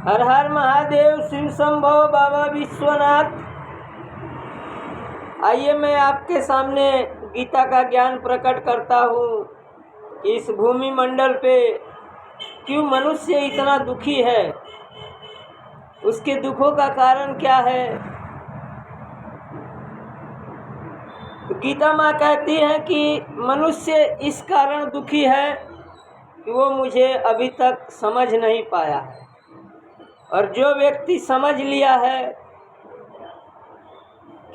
हर हर महादेव, शिव शंभो, बाबा विश्वनाथ। आइए मैं आपके सामने गीता का ज्ञान प्रकट करता हूँ। इस भूमि मंडल पे क्यों मनुष्य इतना दुखी है, उसके दुखों का कारण क्या है। तो गीता माँ कहती है कि मनुष्य इस कारण दुखी है कि वो मुझे अभी तक समझ नहीं पाया है, और जो व्यक्ति समझ लिया है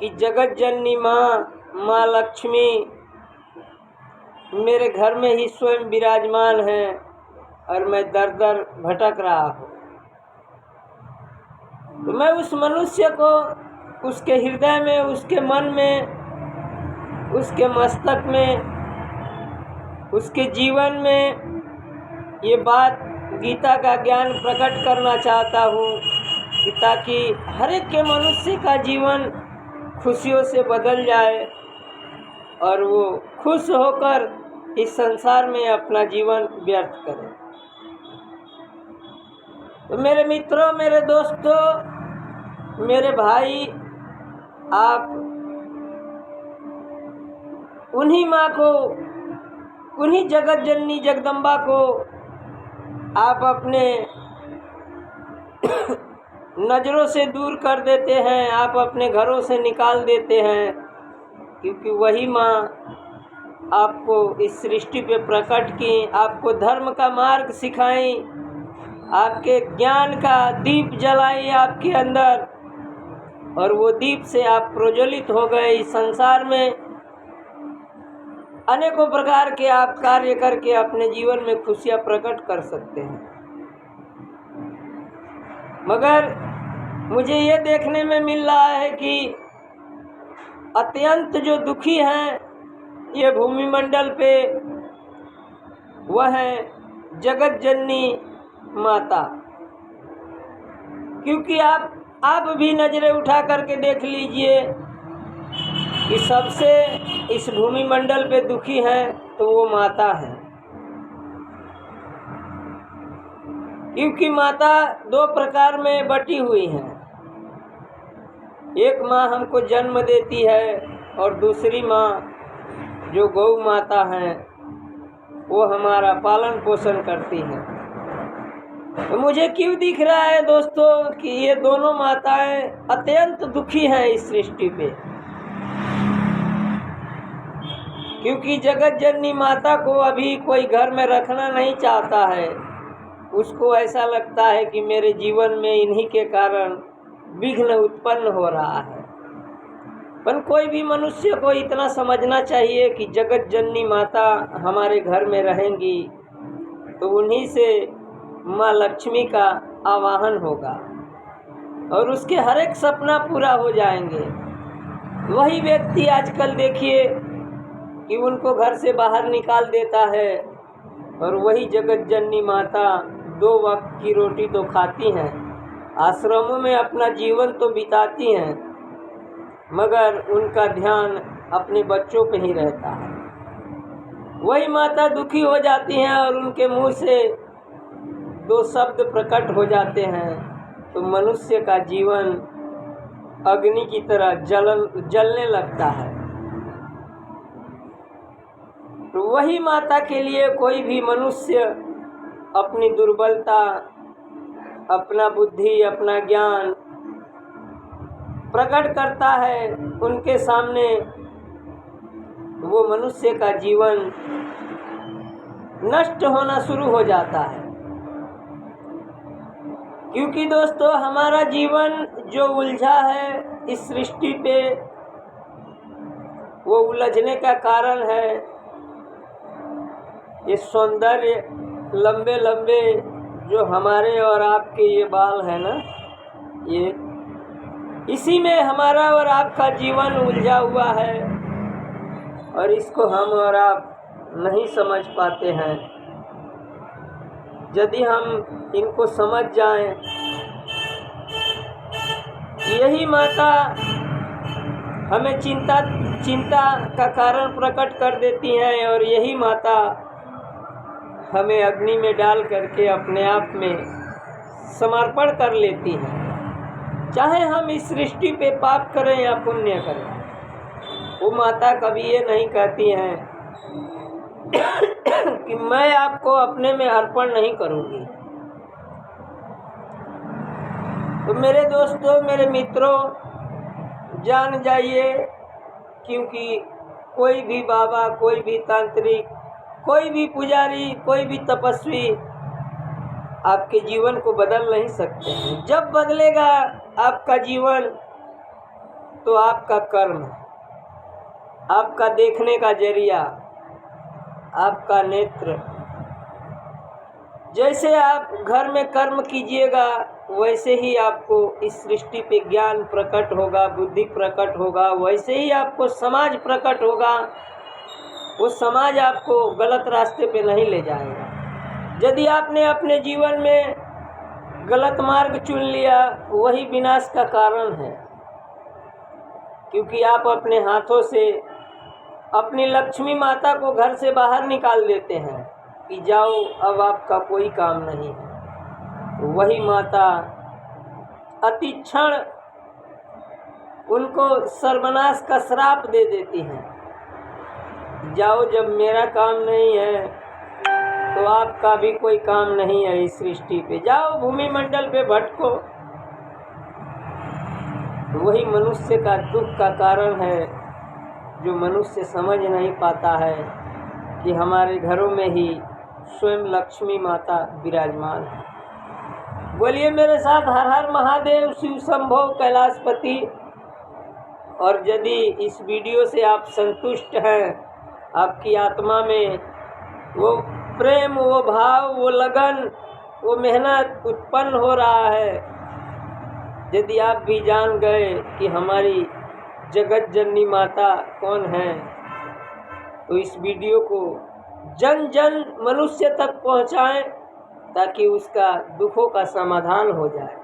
कि जगत जननी माँ लक्ष्मी मेरे घर में ही स्वयं विराजमान है और मैं दर दर भटक रहा हूँ, तो मैं उस मनुष्य को उसके हृदय में, उसके मन में, उसके मस्तक में, उसके जीवन में ये बात गीता का ज्ञान प्रकट करना चाहता हूँ कि ताकि हर एक के मनुष्य का जीवन खुशियों से बदल जाए और वो खुश होकर इस संसार में अपना जीवन व्यर्थ करे। तो मेरे मित्रों, मेरे दोस्तों, मेरे भाई, आप उन्हीं माँ को, उन्हीं जगत जननी जगदम्बा को आप अपने नज़रों से दूर कर देते हैं, आप अपने घरों से निकाल देते हैं, क्योंकि वही माँ आपको इस सृष्टि पे प्रकट की, आपको धर्म का मार्ग सिखाई, आपके ज्ञान का दीप जलाई आपके अंदर, और वो दीप से आप प्रज्वलित हो गए। इस संसार में अनेकों प्रकार के आप कार्य करके अपने जीवन में खुशियाँ प्रकट कर सकते हैं। मगर मुझे ये देखने में मिल रहा है कि अत्यंत जो दुखी हैं ये भूमि मंडल पे, वह है जगत जननी माता। क्योंकि आप भी नज़रें उठा करके देख लीजिए कि सबसे इस भूमि मंडल पे दुखी है तो वो माता है। क्योंकि माता दो प्रकार में बटी हुई है, एक माँ हमको जन्म देती है और दूसरी माँ जो गौ माता है वो हमारा पालन पोषण करती है। तो मुझे क्यों दिख रहा है दोस्तों कि ये दोनों माताएं अत्यंत दुखी हैं इस सृष्टि पे। क्योंकि जगत जननी माता को अभी कोई घर में रखना नहीं चाहता है, उसको ऐसा लगता है कि मेरे जीवन में इन्हीं के कारण विघ्न उत्पन्न हो रहा है। पर कोई भी मनुष्य को इतना समझना चाहिए कि जगत जननी माता हमारे घर में रहेंगी तो उन्हीं से माँ लक्ष्मी का आवाहन होगा और उसके हर एक सपना पूरा हो जाएंगे। वही व्यक्ति आजकल देखिए कि उनको घर से बाहर निकाल देता है, और वही जगत जननी माता 2 वक्त की रोटी तो खाती हैं, आश्रमों में अपना जीवन तो बिताती हैं, मगर उनका ध्यान अपने बच्चों पे ही रहता है। वही माता दुखी हो जाती हैं और उनके मुंह से 2 शब्द प्रकट हो जाते हैं तो मनुष्य का जीवन अग्नि की तरह जलने लगता है। तो वही माता के लिए कोई भी मनुष्य अपनी दुर्बलता, अपना बुद्धि, अपना ज्ञान प्रकट करता है उनके सामने, वो मनुष्य का जीवन नष्ट होना शुरू हो जाता है। क्योंकि दोस्तों हमारा जीवन जो उलझा है इस सृष्टि पे, वो उलझने का कारण है ये सौंदर्य, लंबे लंबे जो हमारे और आपके ये बाल है ना, ये इसी में हमारा और आपका जीवन उलझा हुआ है और इसको हम और आप नहीं समझ पाते हैं। यदि हम इनको समझ जाएं, यही माता हमें चिंता का कारण प्रकट कर देती हैं और यही माता हमें अग्नि में डाल करके अपने आप में समर्पण कर लेती हैं। चाहे हम इस सृष्टि पे पाप करें या पुण्य करें, वो माता कभी ये नहीं कहती हैं कि मैं आपको अपने में अर्पण नहीं करूँगी। तो मेरे दोस्तों, मेरे मित्रों, जान जाइए, क्योंकि कोई भी बाबा, कोई भी तांत्रिक, कोई भी पुजारी, कोई भी तपस्वी आपके जीवन को बदल नहीं सकते हैं। जब बदलेगा आपका जीवन तो आपका कर्म, आपका देखने का जरिया, आपका नेत्र। जैसे आप घर में कर्म कीजिएगा वैसे ही आपको इस सृष्टि पे ज्ञान प्रकट होगा, बुद्धि प्रकट होगा, वैसे ही आपको समाज प्रकट होगा। वो समाज आपको गलत रास्ते पे नहीं ले जाएगा। यदि आपने अपने जीवन में गलत मार्ग चुन लिया, वही विनाश का कारण है, क्योंकि आप अपने हाथों से अपनी लक्ष्मी माता को घर से बाहर निकाल देते हैं कि जाओ, अब आपका कोई काम नहीं है। वही माता अति क्षण उनको सर्वनाश का श्राप दे देती हैं। जाओ, जब मेरा काम नहीं है तो आपका भी कोई काम नहीं है इस सृष्टि पे, जाओ भूमि मंडल पे भटको। वही मनुष्य का दुख का कारण है, जो मनुष्य समझ नहीं पाता है कि हमारे घरों में ही स्वयं लक्ष्मी माता विराजमान है। बोलिए मेरे साथ हर हर महादेव, शिव शंभो कैलाशपति। और यदि इस वीडियो से आप संतुष्ट हैं, आपकी आत्मा में वो प्रेम, वो भाव, वो लगन, वो मेहनत उत्पन्न हो रहा है, यदि आप भी जान गए कि हमारी जगत जननी माता कौन है, तो इस वीडियो को जन जन मनुष्य तक पहुंचाएं ताकि उसका दुखों का समाधान हो जाए।